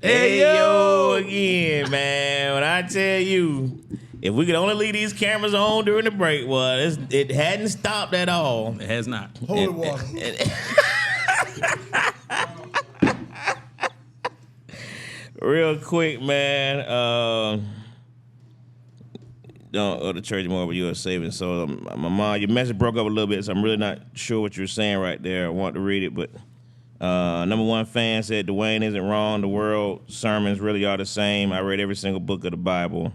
Hey yo again, man. When I tell you, if we could only leave these cameras on during the break, well, it hadn't stopped at all. It has not. Holy water. Real quick, man. Don't go to church more, but you are saving. So, my mom, your message broke up a little bit, so I'm really not sure what you're saying right there. I want to read it, but number one fan said, Dwayne isn't wrong. The world sermons really are the same. I read every single book of the Bible.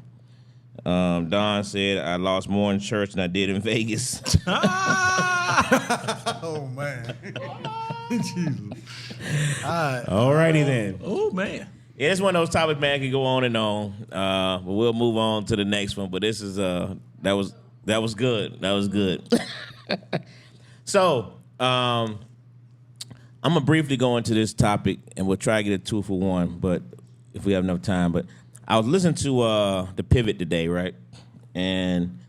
Don said, I lost more in church than I did in Vegas. Oh, man. Jesus. All righty then. Oh, man. Yeah, it's one of those topics, man, can go on and on. But we'll move on to the next one. But this is that was good. That was good. So, I'm gonna briefly go into this topic, and we'll try to get a 2 for 1. But if we have enough time, but I was listening to the Pivot today, right? And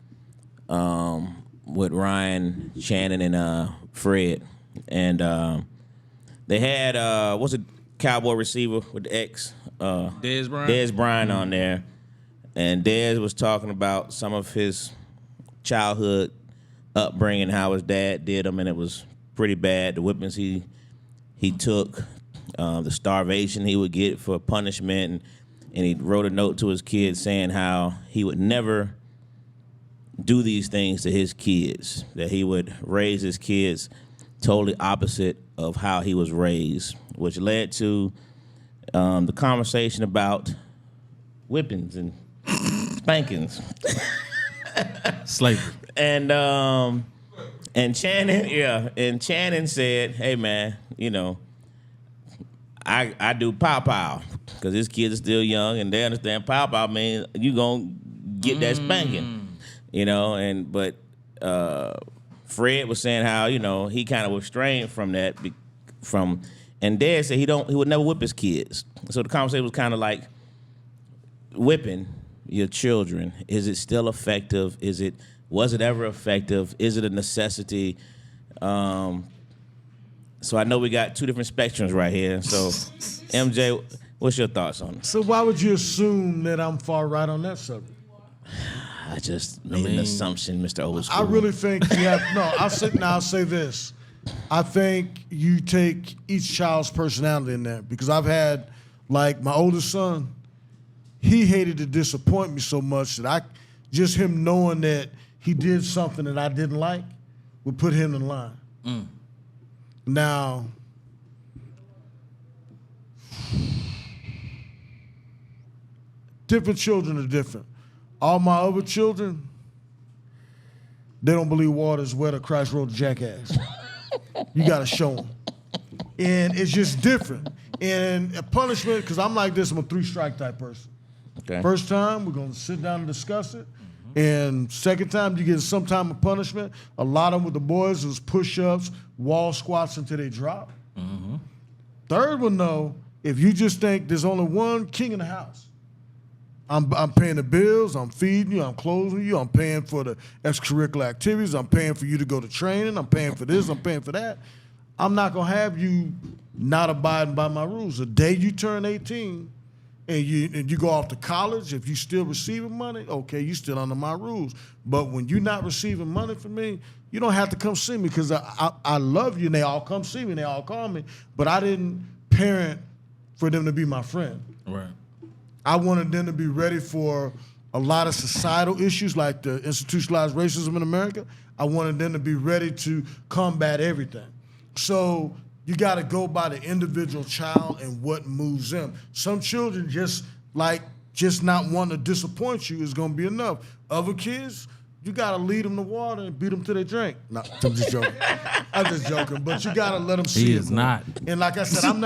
with Ryan, Shannon, and Fred, and they had what's it? Cowboy receiver with the X, Dez Bryant on there, and Dez was talking about some of his childhood upbringing, how his dad did him, and it was pretty bad. The whippings he took, the starvation he would get for punishment, and he wrote a note to his kids saying how he would never do these things to his kids, that he would raise his kids totally opposite of how he was raised, which led to the conversation about whippings and spankings. Slavery. And Shannon said, hey, man, you know, I do pow-pow because his kids are still young and they understand pow-pow means you going to get that spanking, you know, but Fred was saying how, you know, he kind of was strained from that, and Dad said he would never whip his kids. So the conversation was kind of like, whipping your children, is it still effective? Was it ever effective? Is it a necessity? So I know we got two different spectrums right here. So MJ, what's your thoughts on it? So why would you assume that I'm far right on that subject? I just made an assumption, Mr. Old School. I really think you have, I'll say this. I think you take each child's personality in there, because I've had, like, my oldest son, he hated to disappoint me so much that just him knowing that he did something that I didn't like would put him in line. Now, different children are different. All my other children, they don't believe water is wet or Christ rode the jackass. You got to show them. And it's just different. And a punishment, because I'm like this, I'm a 3-strike type person. Okay. First time, we're going to sit down and discuss it. And second time, you get some time of punishment. A lot of them with the boys was push-ups, wall squats until they drop. Third one, though, if you just think there's only one king in the house, I'm paying the bills, I'm feeding you, I'm clothing you, I'm paying for the extracurricular activities, I'm paying for you to go to training, I'm paying for this, I'm paying for that. I'm not gonna have you not abiding by my rules. The day you turn 18 and you go off to college, if you still receiving money, okay, you still under my rules. But when you're not receiving money from me, you don't have to come see me, because I love you and they all come see me and they all call me, but I didn't parent for them to be my friend. Right. I wanted them to be ready for a lot of societal issues like the institutionalized racism in America. I wanted them to be ready to combat everything. So you got to go by the individual child and what moves them. Some children just not wanting to disappoint you is going to be enough. Other kids, you got to lead them to water and beat them till they drink. No, I'm just joking. I'm just joking. But you got to let them see He it is more. not. And like I said,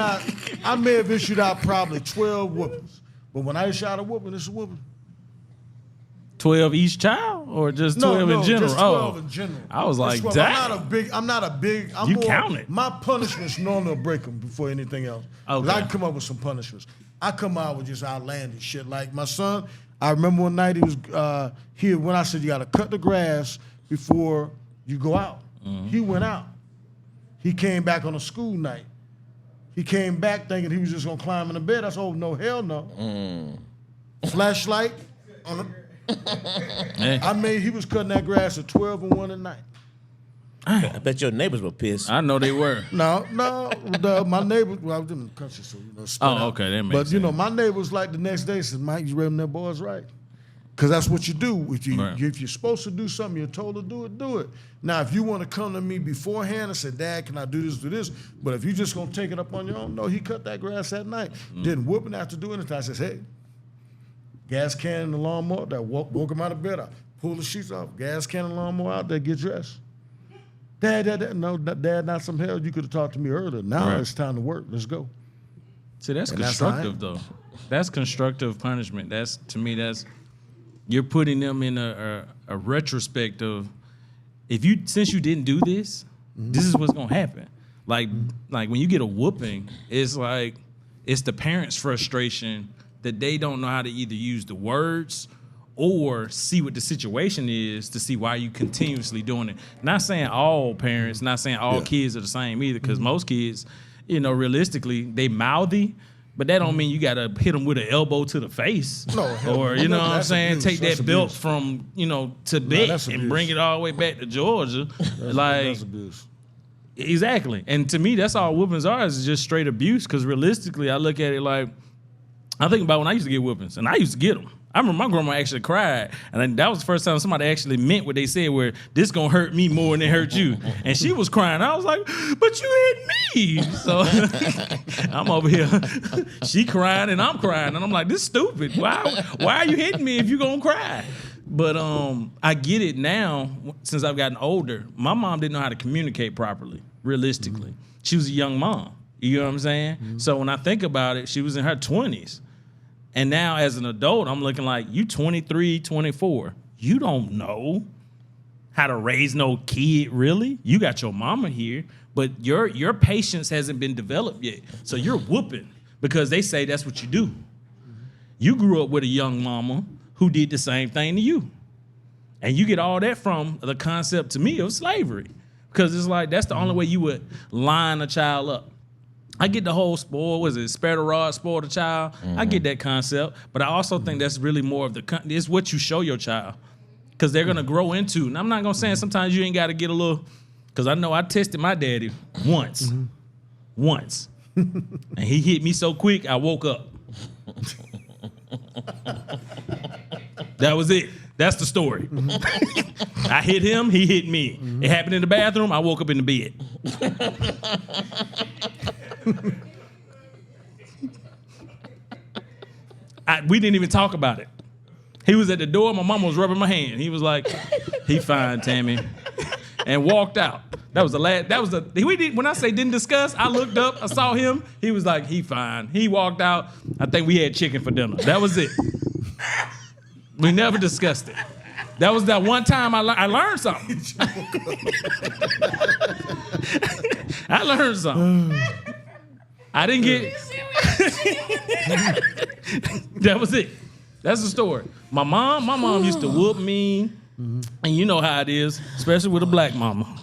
I may have issued out probably 12 whoopings. But when I issue out a whooping, it's a whooping. 12 each child, or just 12 in general? Just 12 in general. I was like, Just 12. damn. I'm not a big. You count it. My punishments normally will break them before anything else. 'Cause Okay. I can come up with some punishments. I come out with just outlandish shit. Like my son, I remember one night he was here when I said you got to cut the grass before you go out. He went out. He came back on a school night. He came back thinking he was just gonna climb in the bed. I said, oh no, hell no. Flashlight on he was cutting that grass at 12 and 1 at night. I bet your neighbors were pissed. I know they were. No, my neighbors. Well, I was in the country, so okay, that makes sense. But my neighbors like the next day said, "Mike, you read that boys right." Because that's what you do. If you're supposed to do something, you're told to do it. Now, if you want to come to me beforehand and say, Dad, can I do this? But if you're just going to take it up on your own, no, he cut that grass that night. Didn't whoop it after doing it. I says, hey, gas can in the lawnmower. That woke him out of bed. I pulled the sheets off. Gas can in the lawnmower out there, get dressed. Dad, no, Dad, not some hell. You could have talked to me earlier. Now it's time to work. Let's go. See, that's constructive, though. That's constructive punishment. To me, you're putting them in a retrospect of since you didn't do this, this is what's gonna happen. Like when you get a whooping, it's like it's the parents' frustration that they don't know how to either use the words or see what the situation is to see why you continuously doing it. Not saying all parents, not saying all kids are the same either, because most kids, realistically, they mouthy. But that don't mean you gotta hit them with an elbow to the face, or you know what I'm saying. Take that belt from Tibet and bring it all the way back to Georgia, that's abuse. Exactly. And to me, that's all whoopings are is just straight abuse. Because realistically, I look at it like I think about when I used to get whoopings, and I used to get them. I remember my grandma actually cried, and that was the first time somebody actually meant what they said, where this gonna hurt me more than it hurt you. And she was crying. I was like, but you hit me. So I'm over here. She crying and I'm crying, and I'm like, this is stupid. Why are you hitting me if you gonna cry? But I get it now since I've gotten older. My mom didn't know how to communicate properly, realistically. Mm-hmm. She was a young mom. You know what I'm saying? Mm-hmm. So when I think about it, she was in her 20s. And now as an adult, I'm looking like, you 23, 24. You don't know how to raise no kid, really. You got your mama here, but your patience hasn't been developed yet. So you're whooping because they say that's what you do. You grew up with a young mama who did the same thing to you. And you get all that from the concept, to me, of slavery. Because it's like, that's the only way you would line a child up. I get the whole spare the rod, spoil the child. Mm-hmm. I get that concept, but I also think that's really more of it's what you show your child, because they're gonna grow into. And I'm not gonna say sometimes you ain't got to get a little, because I know I tested my daddy once, and he hit me so quick I woke up. That was it. That's the story. Mm-hmm. I hit him, he hit me. Mm-hmm. It happened in the bathroom. I woke up in the bed. We didn't even talk about it. He was at the door. My mama was rubbing my hand. He was like, "He fine, Tammy," and walked out. That was the last. When I say didn't discuss, I looked up. I saw him. He was like, "He fine." He walked out. I think we had chicken for dinner. That was it. We never discussed it. That was that one time I learned something. I learned something. I didn't get it. That was it. That's the story. My mom used to whoop me, and you know how it is, especially with a black mama.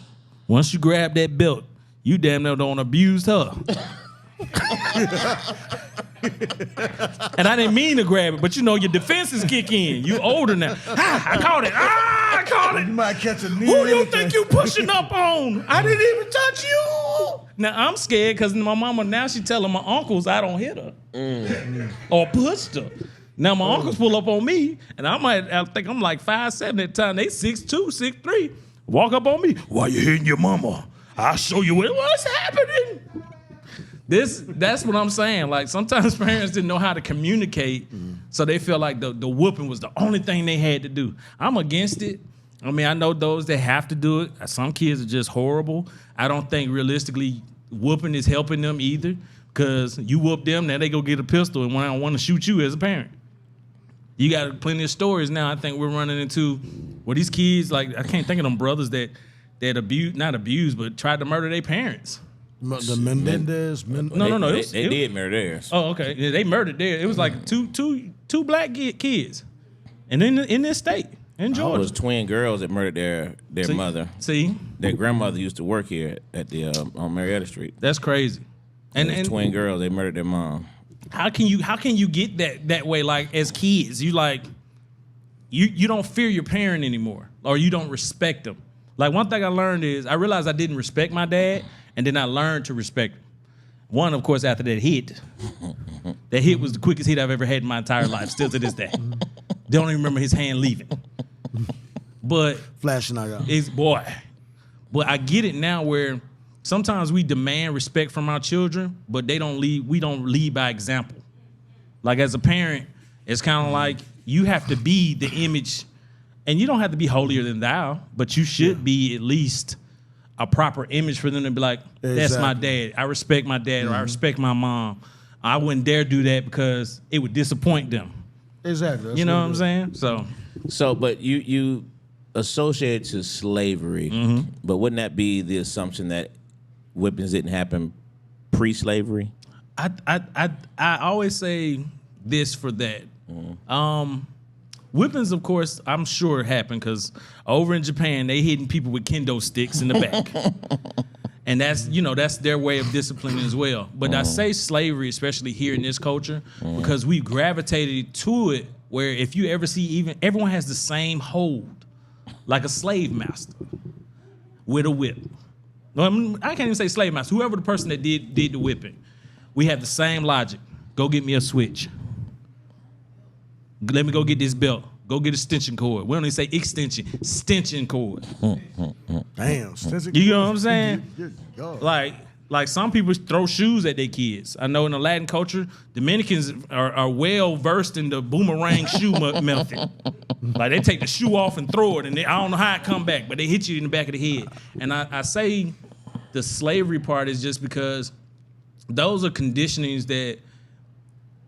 Once you grab that belt, you damn near don't abuse her. And I didn't mean to grab it, but your defenses kick in. You older now. I caught it. I caught it. You might catch a knee. Who you think you pushing up on? I didn't even touch you. Now I'm scared because my mama now she telling my uncles I don't hit her or pushed her. Now my uncles pull up on me, and I think I'm like 5'7" at the time. They 6'2", 6'3". Walk up on me. Why you hitting your mama? I'll show you what's happening. That's what I'm saying. Like, sometimes parents didn't know how to communicate, so they feel like the whooping was the only thing they had to do. I'm against it. I mean, I know those that have to do it. Some kids are just horrible. I don't think realistically whooping is helping them either, because you whoop them, now they go get a pistol and want to shoot you as a parent. You got plenty of stories now. I think we're running into these kids, like, I can't think of them brothers that not abused, but tried to murder their parents. The Menendez. No. They did murder theirs. Oh, okay. Yeah, they murdered theirs. It was like two black kids, and in this state, in Georgia. It was twin girls that murdered their mother. See, their grandmother used to work here at the on Marietta Street. That's crazy. And twin girls, they murdered their mom. How can you get that way? Like as kids, you like you don't fear your parent anymore, or you don't respect them. Like one thing I learned is I realized I didn't respect my dad, and then I learned to respect him. One, of course, after that hit. That hit was the quickest hit I've ever had in my entire life, still to this day. Don't even remember his hand leaving. But flashing out. It's boy. But I get it now where sometimes we demand respect from our children, but we don't lead by example. Like as a parent, it's kind of like you have to be the image, and you don't have to be holier than thou, but you should be at least a proper image for them to be like, that's my dad. I respect my dad, or I respect my mom. I wouldn't dare do that because it would disappoint them. Exactly. That's you know what I'm saying? So, but you associate to slavery, but wouldn't that be the assumption that whippings didn't happen pre-slavery? I always say this for that. Whippings, of course, I'm sure happened because over in Japan, they hitting people with kendo sticks in the back. And that's their way of disciplining as well. But I say slavery, especially here in this culture, because we've gravitated to it where if you ever see everyone has the same hold, like a slave master with a whip. I can't even say slave master. Whoever the person that did the whipping, we have the same logic. Go get me a switch. Let me go get this belt. Go get a extension cord. We don't even say extension cord. Damn, extension cord. You know what I'm saying? Like some people throw shoes at their kids. I know in the Latin culture, Dominicans are well versed in the boomerang shoe method. Like they take the shoe off and throw it, and I don't know how it come back, but they hit you in the back of the head. And I say the slavery part is just because those are conditionings that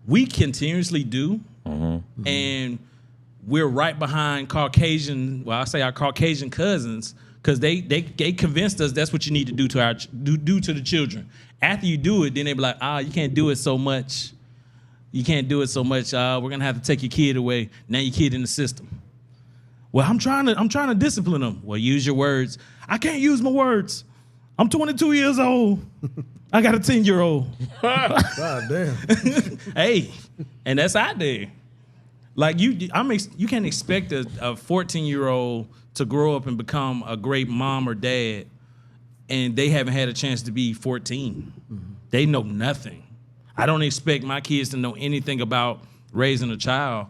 we continuously do, and we're right behind Caucasian. Well, I say our Caucasian cousins because they convinced us that's what you need to do to do to the children. After you do it, then they be like, you can't do it so much. You can't do it so much. We're gonna have to take your kid away. Now your kid in the system. Well, I'm trying to discipline them. Well, use your words. I can't use my words. I'm 22 years old. I got a 10-year-old. God damn. Hey, and that's out there. Like you can't expect a 14-year-old to grow up and become a great mom or dad, and they haven't had a chance to be 14. They know nothing. I don't expect my kids to know anything about raising a child,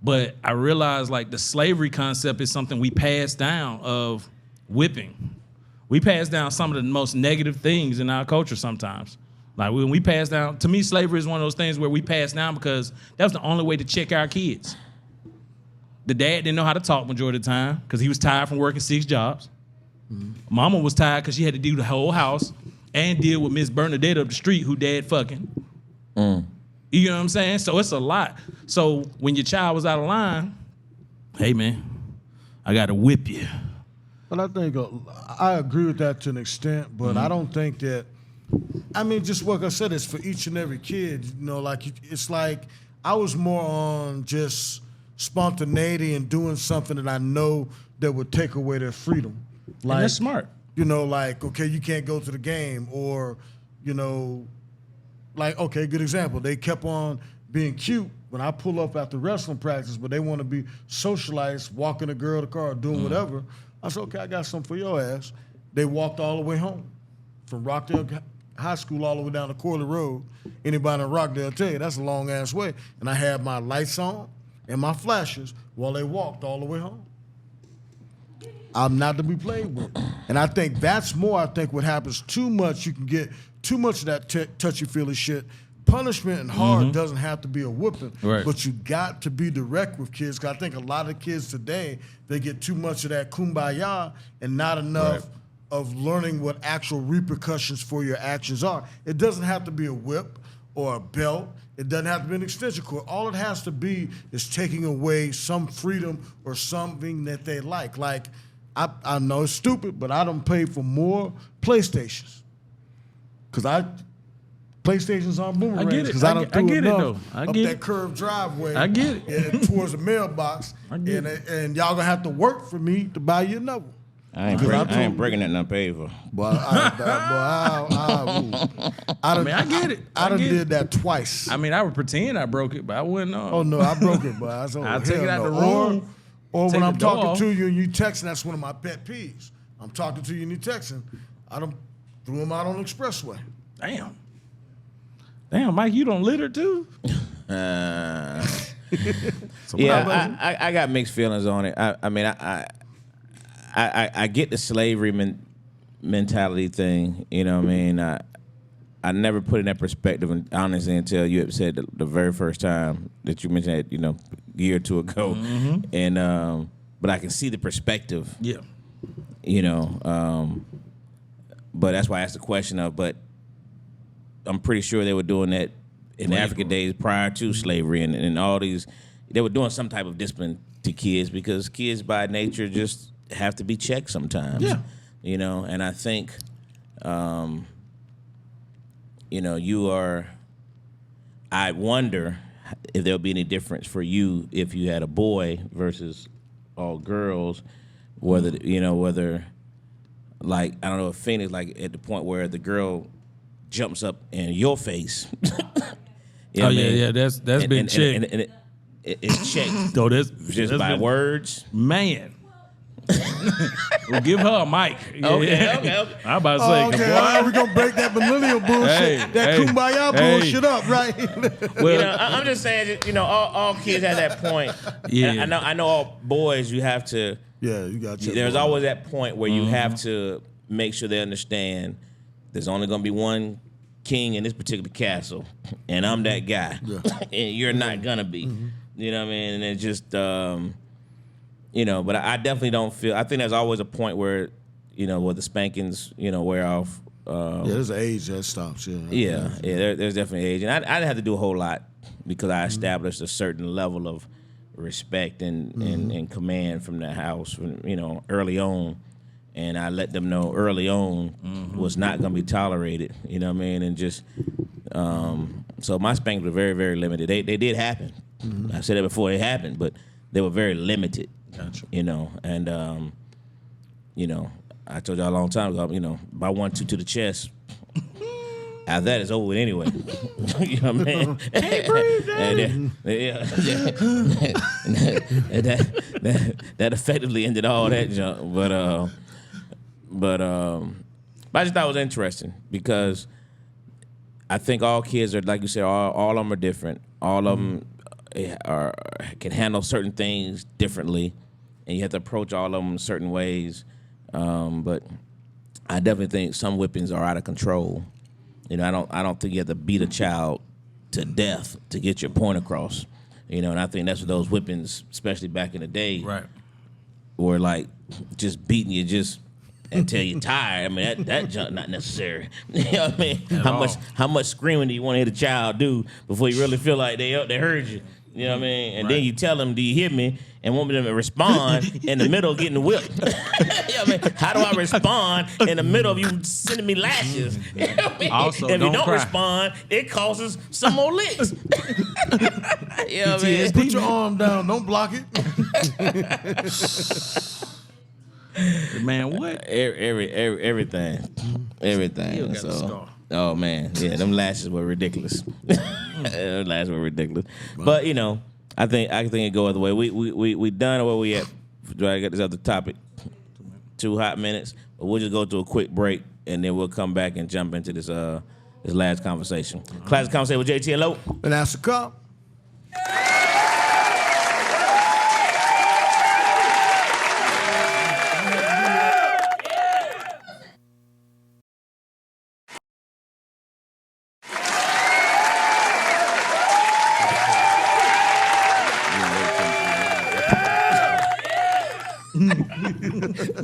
but I realize like the slavery concept is something we pass down of whipping. We pass down some of the most negative things in our culture sometimes. Like when we pass down, to me, slavery is one of those things where we pass down because that was the only way to check our kids. The dad didn't know how to talk majority of the time because he was tired from working 6 jobs. Mama was tired because she had to do the whole house and deal with Miss Bernadette up the street who dad fucking. You know what I'm saying? So it's a lot. So when your child was out of line, hey man, I got to whip you. But I think I agree with that to an extent, but I don't think that. I mean, just like I said, it's for each and every kid. You know, like it's like I was more on just spontaneity and doing something that I know that would take away their freedom. Like, and that's smart. You know, like, okay, you can't go to the game, or, you know, like, okay, good example. They kept on being cute when I pull up after wrestling practice, but they want to be socialized, walking a girl to the car, doing whatever. I said, okay, I got something for your ass. They walked all the way home from Rockdale High School all the way down to Corley Road. Anybody in Rockdale tell you that's a long ass way. And I had my lights on and my flashes while they walked all the way home. I'm not to be played with. And I think that's more, what happens too much. You can get too much of that touchy-feely shit. Punishment and hard doesn't have to be a whooping, but you got to be direct with kids. Because I think a lot of kids today, they get too much of that kumbaya and not enough of learning what actual repercussions for your actions are. It doesn't have to be a whip or a belt. It doesn't have to be an extension cord. All it has to be is taking away some freedom or something that they like. Like, I know it's stupid, but I done paid for more PlayStations. Because PlayStations on boomerangs. I get it. Because I done threw enough up that that curved driveway. I get it. Towards the mailbox. And y'all gonna have to work for me to buy you another one. I ain't breaking that unpaid for. But I get it. I done did that twice. I mean, I would pretend I broke it, but I wouldn't know. Oh no, I broke it, but I'll take it out the room. Or when I'm talking to you and you texting, that's one of my pet peeves. I'm talking to you and you texting. I done threw them out on the expressway. Damn, Mike, you don't litter too? Yeah, I got mixed feelings on it. I mean, I get the slavery mentality thing. You know what I mean? I never put in that perspective, and honestly, until you had said the very first time that you mentioned it, a year or two ago. Mm-hmm. And but I can see the perspective. Yeah. But that's why I asked the question of. But I'm pretty sure they were doing that in the African days prior to slavery, and all these. They were doing some type of discipline to kids because kids by nature just have to be checked sometimes. Yeah. And I think. I wonder if there'll be any difference for you if you had a boy versus all girls, whether, like, I don't know if Phoenix, like, at the point where the girl jumps up in your face. Yeah, that's been checked. And it's checked. So that's by words. Man. We'll give her a mic. Okay. I'm about to say, okay, we're going to break that millennial bullshit, kumbaya bullshit up, right? Well, I'm just saying, all kids have that point. Yeah. I know all boys, you have to. Yeah, you got to. There's always that point where you have to make sure they understand there's only going to be one king in this particular castle, and I'm that guy, and you're not going to be. Mm-hmm. You know what I mean? And it's just... but I definitely don't feel. I think there's always a point where, where the spankings, wear off. There's an age that stops. There's definitely age, and I didn't have to do a whole lot because I established a certain level of respect and command from the house, early on, and I let them know early on was not going to be tolerated. You know what I mean? And just so my spankings were very, very limited. They did happen. Mm-hmm. I said that before it happened, but they were very limited. Gotcha. And I told y'all a long time ago, by 1-2 to the chest. After that, it's over with anyway. You know what I mean? Can't breathe, Daddy. That effectively ended all that junk. But I just thought it was interesting because I think all kids are, like you said, all of them are different. All of them can handle certain things differently, and you have to approach all of them certain ways. But I definitely think some whippings are out of control. I don't think you have to beat a child to death to get your point across. And I think that's what those whippings, especially back in the day, right, were like just beating you just until you're tired. I mean that junk not necessary. You know what I mean? How much screaming do you want to hear the child do before you really feel like they heard you? You know what I mean? And then you tell them, do you hear me? And want them to respond in the middle of getting whipped. You know what I mean? How do I respond in the middle of you sending me lashes? You know what I mean? Also, if you don't cry. Respond, it causes some more licks. You know what I mean? Put your arm down. Don't block it. Man, what? Everything. Still got a scar. Oh man, yeah, them lashes were ridiculous. Them lashes were ridiculous. But I think it go other way. We done where we at. Do I get this other topic? 2 hot minutes. But we'll just go to a quick break and then we'll come back and jump into this last conversation. Classic Conversation with JT and Lo. And that's the cop.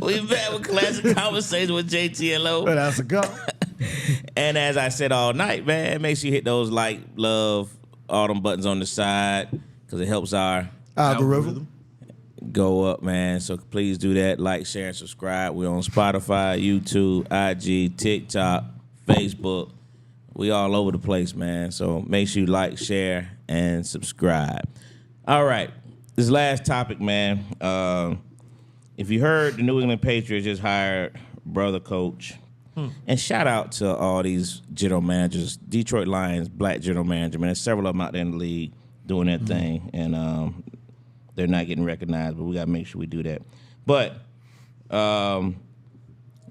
We back with Classic Conversations with JT and Lo. And that's the cop. And as I said all night, man, make sure you hit those like, love, all them buttons on the side because it helps our algorithm go up, man. So please do that. Like, share, and subscribe. We're on Spotify, YouTube, IG, TikTok, Facebook. We all over the place, man. So make sure you like, share, and subscribe. All right. This last topic, man. if you heard, the New England Patriots just hired brother coach. And shout out to all these general managers, Detroit Lions, black general manager. Man, there's several of them out there in the league doing that thing, and they're not getting recognized, but we got to make sure we do that. But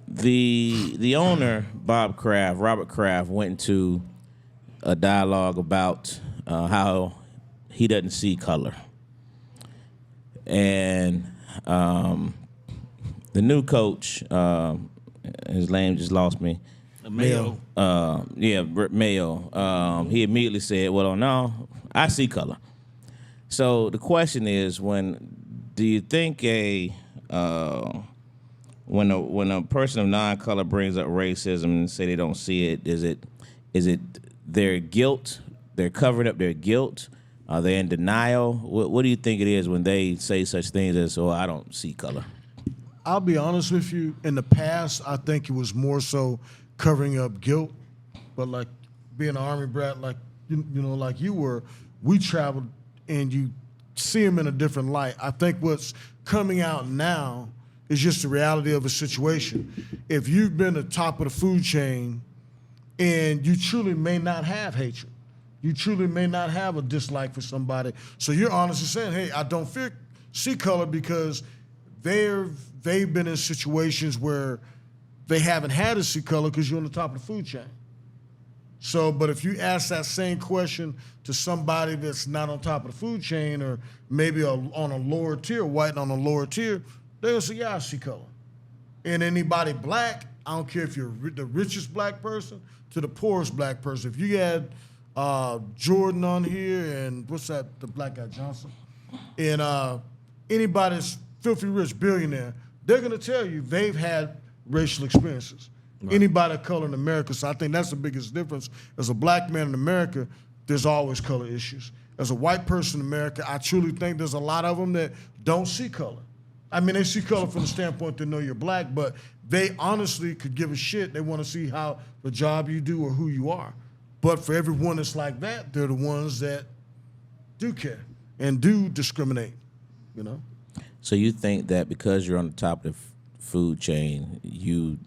the owner, Robert Kraft, went into a dialogue about how he doesn't see color. And the new coach, his name just lost me. Mayo. Mayo. He immediately said, well, no, I see color. So the question is, do you think when a person of non-color brings up racism and say they don't see it, is it their guilt? They're covering up their guilt? Are they in denial? What do you think it is when they say such things as, "Oh, I don't see color"? I'll be honest with you. In the past, I think it was more so covering up guilt. But like being an Army brat, like like you were, we traveled and you see them in a different light. I think what's coming out now is just the reality of a situation. If you've been at the top of the food chain and you truly may not have hatred, you truly may not have a dislike for somebody, so you're honestly saying, hey, I don't see color because they've been in situations where they haven't had to see color because you're on the top of the food chain. So, but if you ask that same question to somebody that's not on top of the food chain or maybe on a lower tier, white on a lower tier, they'll say, yeah, I see color. And anybody black, I don't care if you're the richest black person to the poorest black person. If you had Jordan on here and what's that, the black guy, Johnson, and anybody that's filthy rich billionaire, they're going to tell you they've had racial experiences. Right. Anybody of color in America. So I think that's the biggest difference. As a black man in America, there's always color issues. As a white person in America, I truly think there's a lot of them that don't see color. I mean, they see color from the standpoint they know you're black, but they honestly could give a shit. They want to see how the job you do or who you are. But for everyone that's like that, they're the ones that do care and do discriminate, So you think that because you're on the top of the food chain, you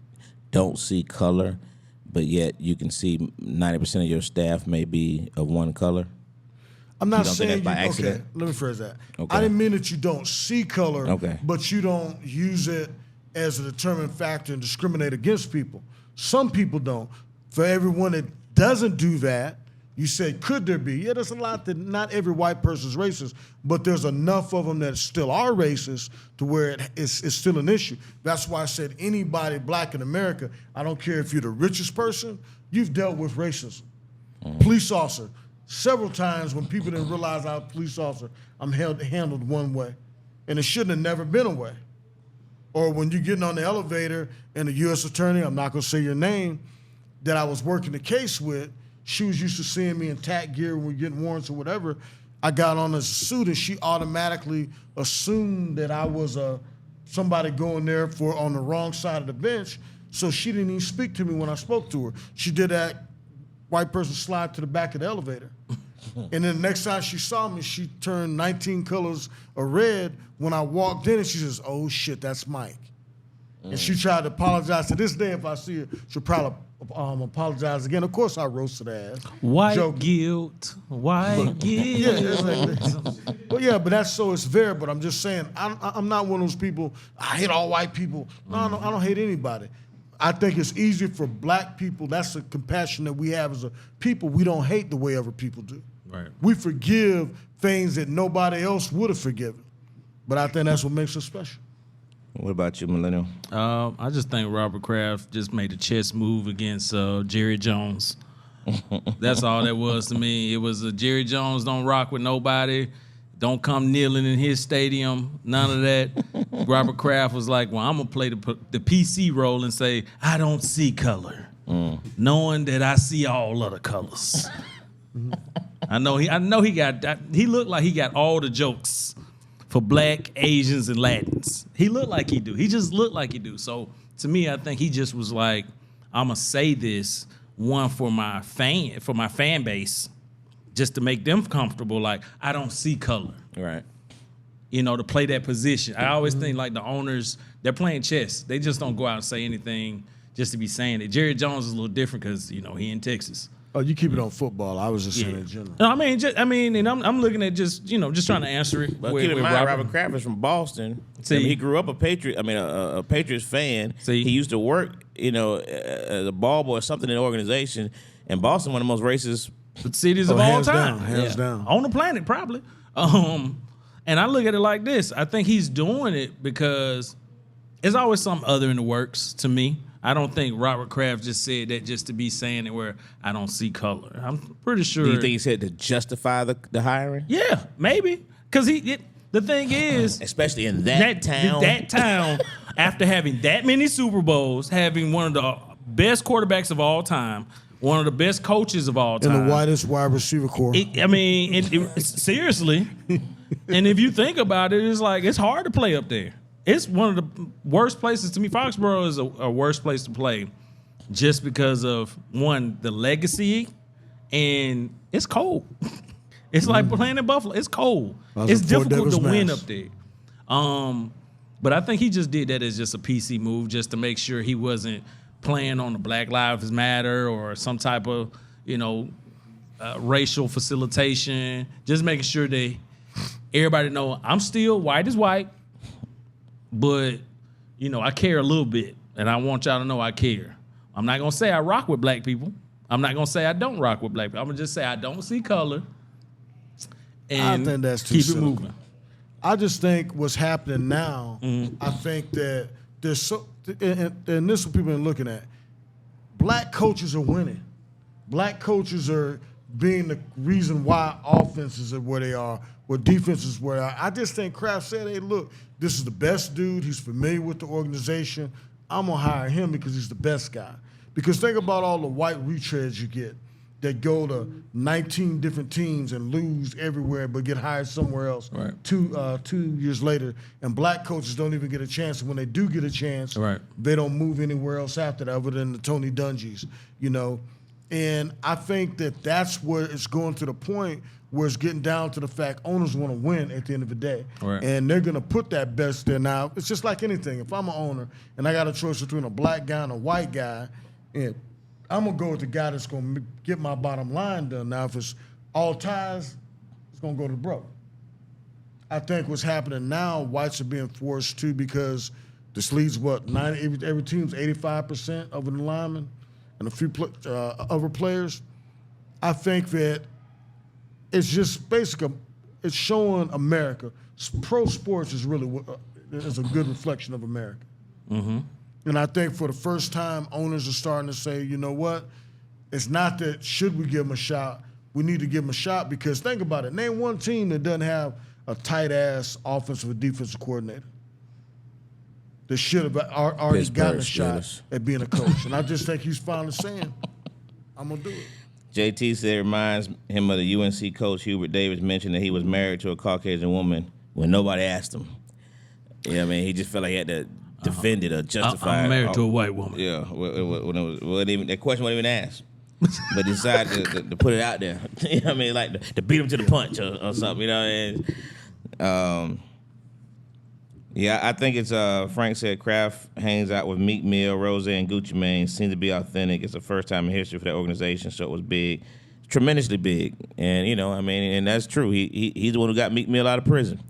don't see color, but yet you can see 90% of your staff may be of one color? I'm not saying by accident. Okay, let me phrase that. Okay. I didn't mean that you don't see color, but you don't use it as a determinant factor and discriminate against people. Some people don't. For everyone that doesn't do that, you said, could there be? Yeah, there's a lot that not every white person's racist, but there's enough of them that still are racist to where it's still an issue. That's why I said anybody black in America, I don't care if you're the richest person, you've dealt with racism. Police officer, several times when people didn't realize I'm a police officer, I'm handled one way, and it shouldn't have never been a way. Or when you're getting on the elevator and the U.S. attorney, I'm not going to say your name, that I was working the case with, she was used to seeing me in tack gear when we were getting warrants or whatever. I got on as a suit and she automatically assumed that I was somebody going there on the wrong side of the bench. So she didn't even speak to me when I spoke to her. She did that white person slide to the back of the elevator. And then the next time she saw me, she turned 19 colors of red when I walked in and she says, oh shit, that's Mike. And she tried to apologize. To this day, if I see her, she'll probably apologize again. Of course, I roasted her ass. White guilt. White guilt. But that's so it's there. But I'm just saying, I'm not one of those people, I hate all white people. No, I don't hate anybody. I think it's easier for black people. That's the compassion that we have as a people. We don't hate the way other people do. Right. We forgive things that nobody else would have forgiven. But I think that's what makes us special. What about you, Millennial? I just think Robert Kraft just made a chess move against Jerry Jones. That's all that was to me. It was Jerry Jones don't rock with nobody. Don't come kneeling in his stadium. None of that. Robert Kraft was like, well, I'm going to play the PC role and say, I don't see color, knowing that I see all other colors. I know he looked like he got all the jokes for black, Asians, and Latins. He looked like he do. He just looked like he do. So to me, I think he just was like, I'm gonna say this one for my fan base, just to make them comfortable. Like, I don't see color. Right. to play that position. I always think like the owners, they're playing chess. They just don't go out and say anything just to be saying it. Jerry Jones is a little different because he in Texas. Oh, you keep it on football. I was just saying in general. No, and I'm looking at just trying to answer it. But keep in mind, Robert Kraft is from Boston. He grew up a Patriot. A Patriots fan. He used to work, as a ball boy or something in the organization. And Boston, one of the most racist cities of all time, hands down on the planet, probably. And I look at it like this: I think he's doing it because there's always something other in the works to me. I don't think Robert Kraft just said that just to be saying it where I don't see color. I'm pretty sure. Do you think he said to justify the hiring? Yeah, maybe. Because the thing is, especially in that town, after having that many Super Bowls, having one of the best quarterbacks of all time, one of the best coaches of all time, and the widest wide receiver core. Seriously. And if you think about it, it's like it's hard to play up there. It's one of the worst places to me. Foxborough is a worse place to play just because of, one, the legacy, and it's cold. It's like playing in Buffalo. It's cold. It's difficult to win up there. But I think he just did that as just a PC move just to make sure he wasn't playing on the Black Lives Matter or some type of, racial facilitation. Just making sure that everybody know I'm still white as white. But, I care a little bit, and I want y'all to know I care. I'm not going to say I rock with black people. I'm not going to say I don't rock with black people. I'm going to just say I don't see color. And I think that's too keep it moving. I just think what's happening now, I think that there's and this is what people are looking at. Black coaches are winning. Black coaches are being the reason why offenses are where they are, where defenses where they are. I just think Kraft said, hey, look, this is the best dude. He's familiar with the organization. I'm going to hire him because he's the best guy. Because think about all the white retreads you get that go to 19 different teams and lose everywhere but get hired somewhere else 2 years later. And black coaches don't even get a chance. And when they do get a chance, they don't move anywhere else after that other than the Tony Dungys, And I think that that's where it's going to the point where it's getting down to the fact owners want to win at the end of the day. And they're going to put that best there. Now, it's just like anything. If I'm an owner and I got a choice between a black guy and a white guy, and I'm going to go with the guy that's going to get my bottom line done. Now, if it's all ties, it's going to go to the broke. I think what's happening now, whites are being forced to because this leads, every team's 85% of an lineman and a few other players. I think that it's just basically, it's showing America. Pro sports is really is a good reflection of America. And I think for the first time, owners are starting to say, you know what? It's not that should we give them a shot. We need to give them a shot because think about it. Name one team that doesn't have a tight-ass offensive or defensive coordinator that should have already gotten a shot at being a coach. And I just think he's finally saying, I'm going to do it. JT said it reminds him of the UNC coach Hubert Davis mentioned that he was married to a Caucasian woman when nobody asked him. He just felt like he had to defend it or justify it. I'm married to a white woman. Yeah, that question wasn't even asked. But decided to put it out there. Like to beat him to the punch or something, I think it's Frank said Kraft hangs out with Meek Mill, Rose, and Gucci Mane. Seems to be authentic. It's the first time in history for that organization, so it was big, tremendously big. And and that's true. He's the one who got Meek Mill out of prison.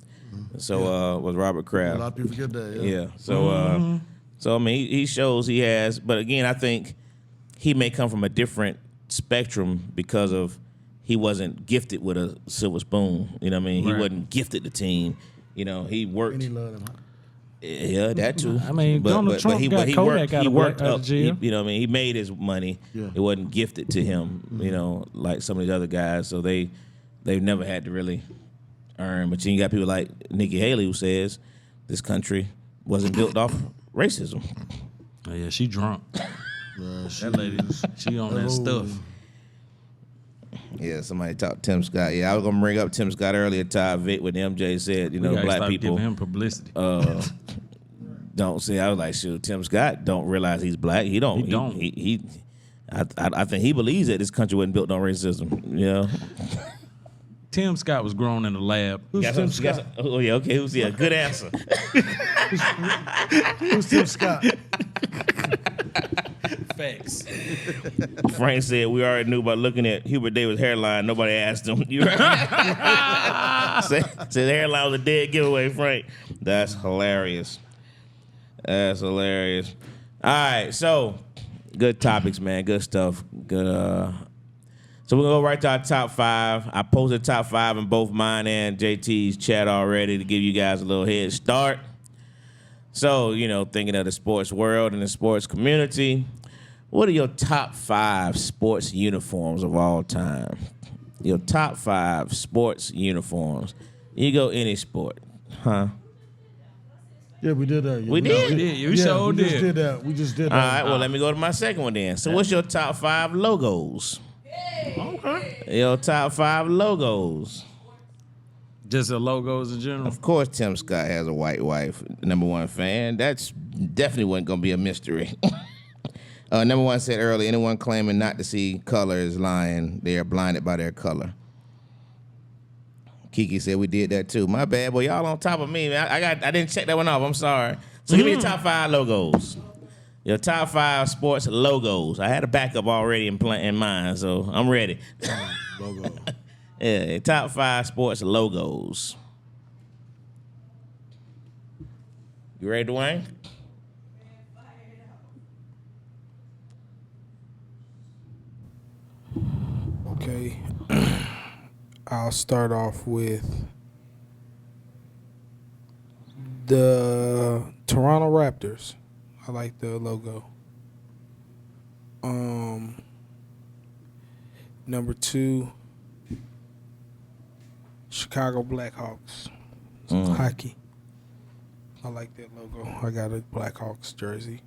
So was Robert Kraft. A lot of people forget that. Yeah. So he shows he has, but again, I think he may come from a different spectrum because of he wasn't gifted with a silver spoon. He wasn't gifted the team. He worked. And he loved him. Yeah, that too. Donald Trump got Kodak out of worked up. jail. He made his money. Yeah. It wasn't gifted to him. Like some of the other guys. So they've never had to really earn. But you got people like Nikki Haley who says this country wasn't built off racism. Oh yeah, she drunk. That lady, she on that stuff. Yeah, somebody talked Tim Scott. Yeah, I was gonna bring up Tim Scott earlier. Todd Vick when MJ said, black people giving him publicity. Don't say. I was like, shoot, Tim Scott don't realize he's black. He don't. He. I think he believes that this country wasn't built on racism. Tim Scott was grown in the lab. Who's Tim Scott? Oh yeah, okay. Who's good answer? Who's Tim Scott? Facts. Frank said we already knew by looking at Hubert Davis' hairline. Nobody asked him. You right? said the hairline was a dead giveaway, Frank. That's hilarious. That's hilarious. All right, so good topics, man. Good stuff. Good. So we're gonna go right to our top 5. I posted top 5 in both mine and JT's chat already to give you guys a little head start. So, thinking of the sports world and the sports community, what are your top 5 sports uniforms of all time? Your top 5 sports uniforms. You go any sport, huh? Yeah, we did that. Yeah, We did? You sure we did. Just did that. We just did that. All right, well, let me go to my second one then. So what's your top 5 logos? Okay. Your top 5 logos. Just the logos in general. Of course, Tim Scott has a white wife, #1 fan. That's definitely wasn't going to be a mystery. #1 said earlier, anyone claiming not to see color is lying. They are blinded by their color. Kiki said we did that too. My bad, boy. Y'all on top of me, man. I didn't check that one off. I'm sorry. So give me your top 5 logos. Your top 5 sports logos. I had a backup already in mind, so I'm ready. Logo. Yeah, top 5 sports logos. You ready, Dwayne? Okay. I'll start off with the Toronto Raptors. I like the logo. Number 2, Chicago Blackhawks. Hockey. I like that logo. I got a Blackhawks jersey.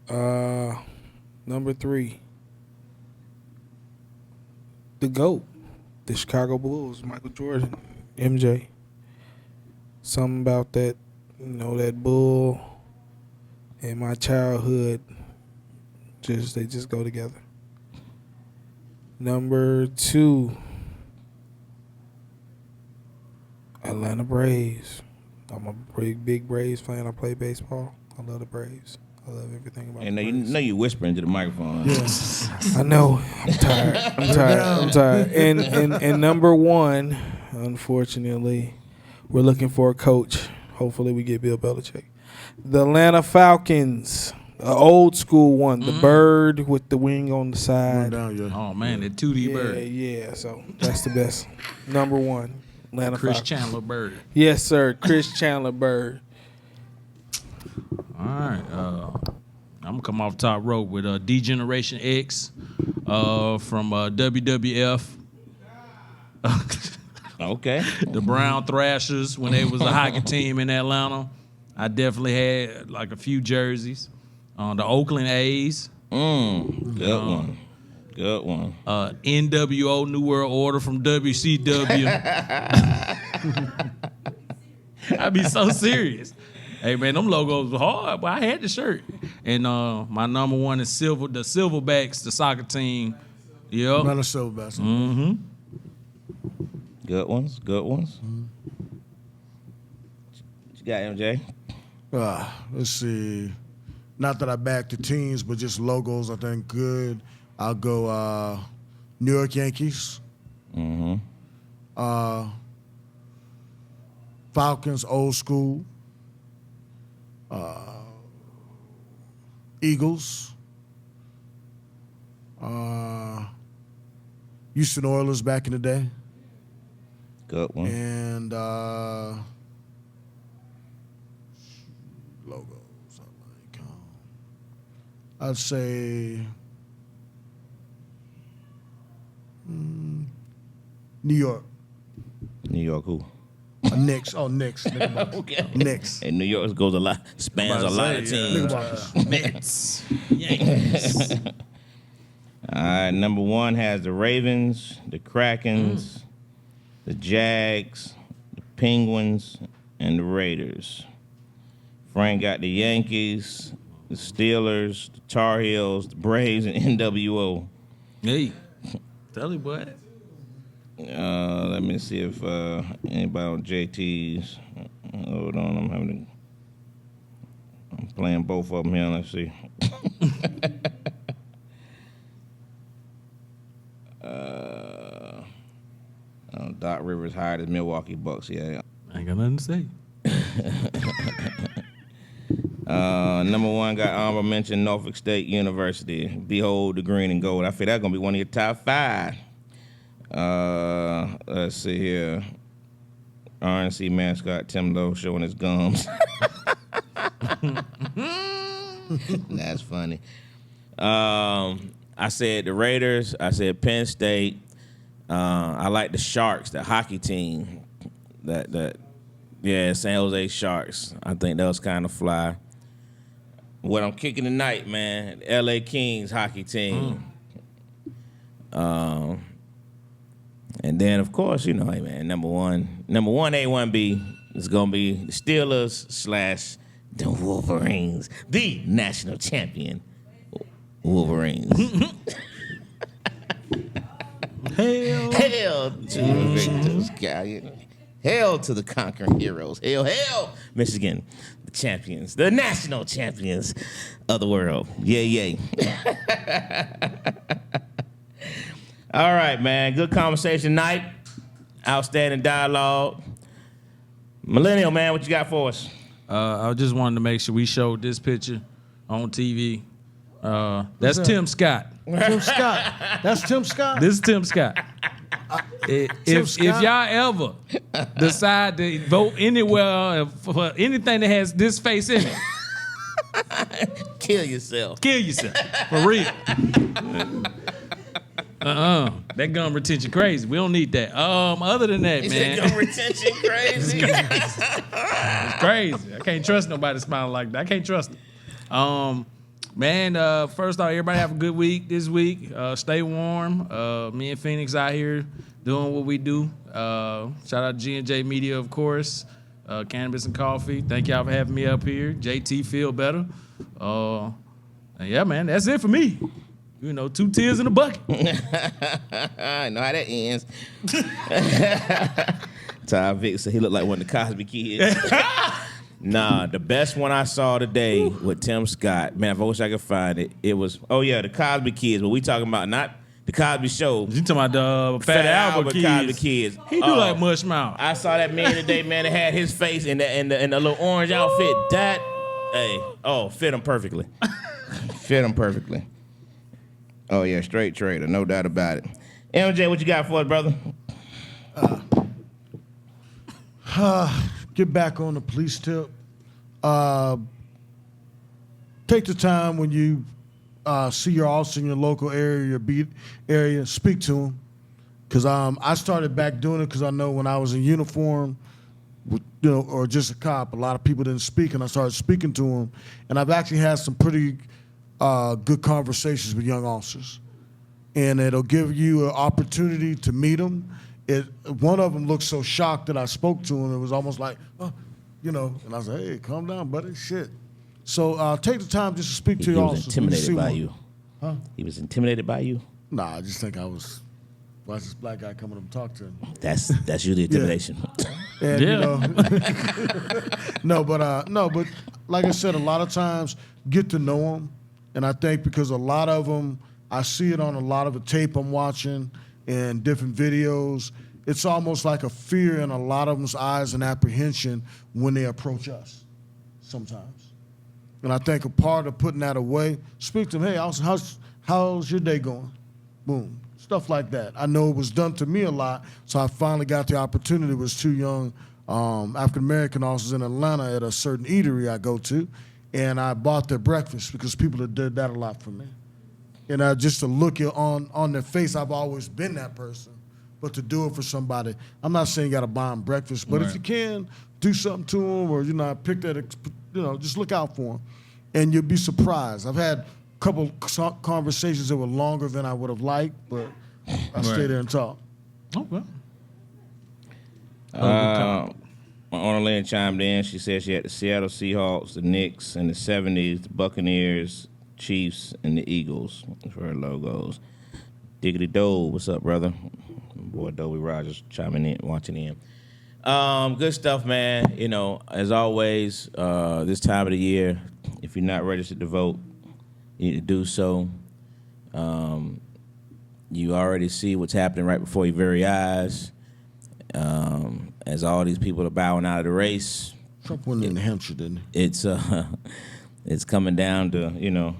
Number 3, the GOAT, the Chicago Bulls, Michael Jordan, MJ. Something about that, that bull and my childhood, they just go together. Number 2, Atlanta Braves. I'm a big Braves fan. I play baseball. I love the Braves. I love everything about the Braves. You whispering to the microphone. Yes. I know. I'm tired. And number 1, unfortunately, we're looking for a coach. Hopefully we get Bill Belichick. The Atlanta Falcons. An old school one. The bird with the wing on the side. Oh, man, the 2D bird. Yeah, so that's the best. Number 1, Atlanta Chris Falcons. Chandler bird. Yes, sir. Chris Chandler bird. All right. I'm going to come off top rope with D-Generation X from WWF. Okay. The Brown Thrashers, when they was a hockey team in Atlanta. I definitely had like a few jerseys. The Oakland A's. Good one. Good one. NWO, New World Order from WCW. I be so serious. Hey, man, them logos were hard, but I had the shirt. And my number 1 is the Silverbacks, the soccer team. Yep. Not a Silverbacks. Mm-hmm. Good ones. What you got, MJ? Let's see. Not that I back the teams, but just logos I think good. I'll go New York Yankees. Falcons, old school. Eagles. Houston Oilers back in the day. Good one. And logos I like. I'd say New York. New York who? Knicks. Oh, Knicks. Okay. Knicks. And New York spans a lot of teams. Mets. Yankees. All right, number 1 has the Ravens, the Krakens, the Jags, the Penguins, and the Raiders. Frank got the Yankees, the Steelers, the Tar Heels, the Braves, and NWO. Hey, tell you what. Let me see if anybody on JT's. Hold on, I'm playing both of them here. Let's see. Doc Rivers hired as Milwaukee Bucks. Yeah. I ain't got nothing to say. Number one got honorable mention Norfolk State University. Behold the green and gold. I feel that's gonna be one of your top 5. Let's see here. RNC mascot Tim Lowe showing his gums. That's funny. I said the Raiders. I said Penn State. I like the Sharks, the hockey team. San Jose Sharks. I think that was kind of fly. What I'm kicking tonight, man, LA Kings hockey team. And then, of course, hey, man, number one A1B is going to be the Steelers / the Wolverines, the national champion Wolverines. Hail to the victors, guy. Hail to the conquering heroes. Hail, Michigan, the champions, the national champions of the world. Yay. All right, man. Good conversation night. Outstanding dialogue. Millennial, man, what you got for us? I just wanted to make sure we showed this picture on TV. That's Tim Scott. Tim Scott. That's Tim Scott? This is Tim Scott. If y'all ever decide to vote anywhere for anything that has this face in it, Kill yourself. For real. That gum retention crazy. We don't need that. Other than that, man. Gum retention crazy. It's crazy. I can't trust nobody smiling like that. I can't trust them. Man, first off, everybody have a good week this week. Stay warm. Me and Phoenix out here doing what we do. Shout out to G&J Media, of course. Cannabis and Coffee. Thank y'all for having me up here. JT, feel better. And yeah, man, that's it for me. 2 tears in a bucket. I know how that ends. Ty Vick said he looked like one of the Cosby kids. Nah, the best one I saw today with Tim Scott, man, if I wish I could find it, it was, the Cosby Kids, but we talking about not the Cosby Show. You talking about the Fat Albert Cosby Kids. He do like mush mouth. I saw that man today, man, that had his face in the little orange outfit. That, fit him perfectly. Fit him perfectly. Oh, yeah, straight trader, no doubt about it. MJ, what you got for us, brother? Get back on the police tip. Take the time when you see your officer in your local area, your beat area, speak to them. Because I started back doing it because I know when I was in uniform, or just a cop, a lot of people didn't speak, and I started speaking to them. And I've actually had some pretty good conversations with young officers. And it'll give you an opportunity to meet them. One of them looked so shocked that I spoke to him. It was almost like, and I was like, hey, calm down, buddy, shit. So take the time just to speak to your officers. He was intimidated by you. Huh? He was intimidated by you? Nah, I just think why's this black guy coming up and talk to him? That's usually intimidation. And, but like I said, a lot of times get to know them. And I think because a lot of them, I see it on a lot of the tape I'm watching and different videos, it's almost like a fear in a lot of them's eyes and apprehension when they approach us sometimes. And I think a part of putting that away, speak to them, hey, how's your day going? Boom. Stuff like that. I know it was done to me a lot, so I finally got the opportunity. It was 2 young African-American officers in Atlanta at a certain eatery I go to, and I bought their breakfast because people have did that a lot for me. And just to look on their face, I've always been that person. But to do it for somebody, I'm not saying you got to buy them breakfast, but if you can, do something to them, or pick that, just look out for them, and you'll be surprised. I've had a couple conversations that were longer than I would have liked, but I stay there and talk. Okay. Honor Lynn chimed in. She said she had the Seattle Seahawks, the Knicks in the 70s, the Buccaneers, Chiefs, and the Eagles for her logos. Diggity Dole, what's up, brother? Boy, Adobe Rogers chiming in, watching in. Good stuff, man. You know, as always, this time of the year, if you're not registered to vote, you need to do so. You already see what's happening right before your very eyes. As all these people are bowing out of the race. Trump won in New Hampshire, didn't he? It's coming down to, you know,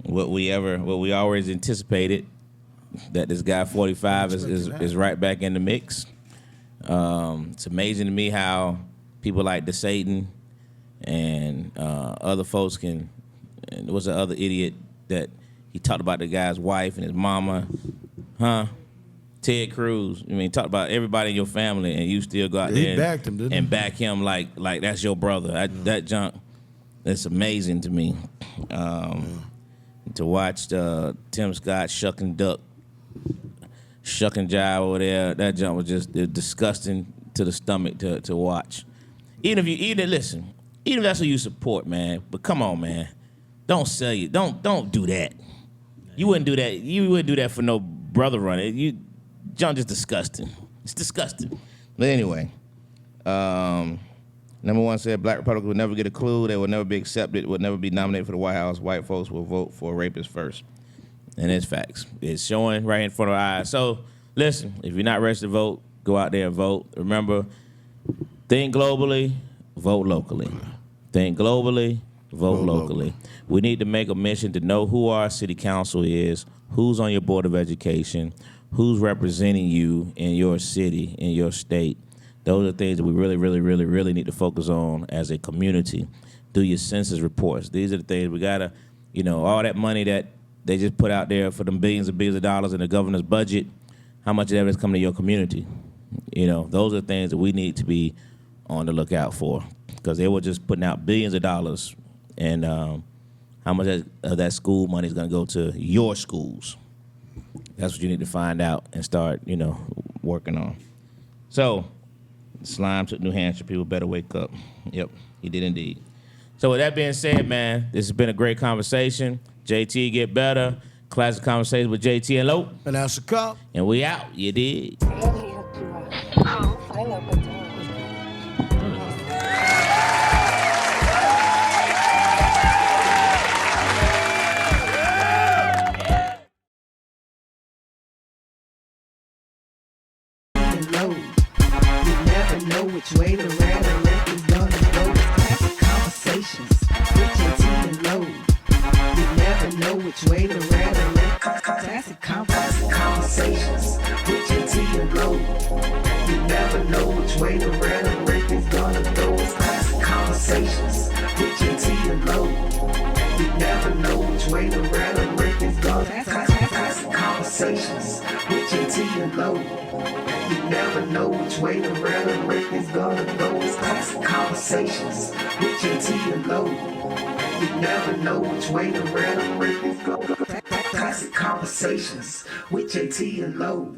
what we always anticipated, that this guy 45 is right back in the mix. It's amazing to me how people like DeSatan and other folks can. And there was the other idiot that he talked about the guy's wife and his mama, Ted Cruz. I mean, talk about everybody in your family, and you still go out there He backed him, didn't he? and back him like that's your brother. That junk, that's amazing to me. To watch Tim Scott shuck and jive over there, that junk was just disgusting to the stomach to watch. Even if that's who you support, man. But come on, man, don't sell you. Don't do that. You wouldn't do that. You wouldn't do that for no brother running. Junk just disgusting. It's disgusting. But anyway, number one said Black Republicans would never get a clue. They would never be accepted. Would never be nominated for the White House. White folks will vote for a rapist first. And it's facts. It's showing right in front of our eyes. So listen, if you're not registered to vote, go out there and vote. Remember, think globally, vote locally. Think globally, vote locally. We need to make a mission to know who our city council is, who's on your board of education, who's representing you in your city, in your state. Those are things that we really, really, really, really need to focus on as a community. Do your census reports. These are the things we gotta, all that money that they just put out there for them billions of dollars in the governor's budget, how much of that is coming to your community? Those are things that we need to be on the lookout for, because they were just putting out billions of dollars, and how much of that school money is gonna go to your schools. That's what you need to find out and start, working on. So, Slime took New Hampshire. People better wake up. Yep, he did indeed. So with that being said, man, this has been a great conversation. JT, get better. Classic Conversations with JT and Lope. And that's a cop. And we out. You did. Which way the rhetoric is gonna go. Classic conversations with JT and Lowe. You never know which way the rhetoric. Classic conversations with JT and Lowe. You never know which way the rhetoric is gonna go. It's classic conversations with JT and Lowe. You never know which way the rhetoric is gonna. Classic conversations with JT and Lowe. You never know which way the rhetoric is gonna go. It's classic conversations with JT and Lowe. You never know which way the rhetoric is gonna go. Classic conversations with JT and Lowe.